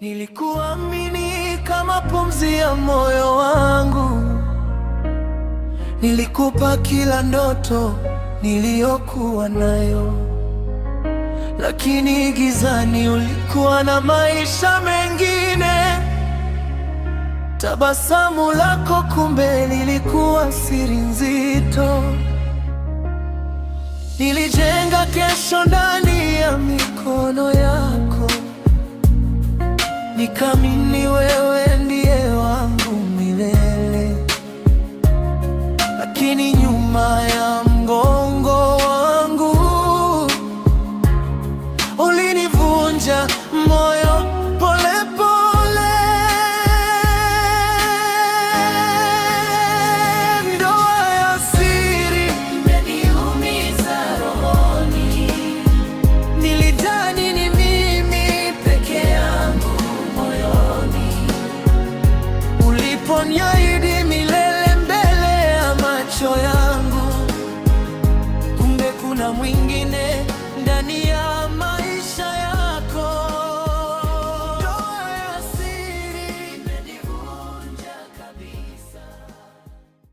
Nilikuamini kama pumzi ya moyo wangu, nilikupa kila ndoto niliyokuwa nayo, lakini gizani ulikuwa na maisha mengine. Tabasamu lako kumbe lilikuwa siri nzito. Nilijenga kesho ndani ya mikono yako, nikaamini wewe ndiye wangu milele, lakini nyuma ya mgongo wangu ulinivunja moyo pole pole. Ndoa ya siri imeniumiza rohoni, nilidhani ni mimi peke yangu moyoni. Uliponiahidi milele mbele ya macho yangu, kumbe kuna mwingine ndani ya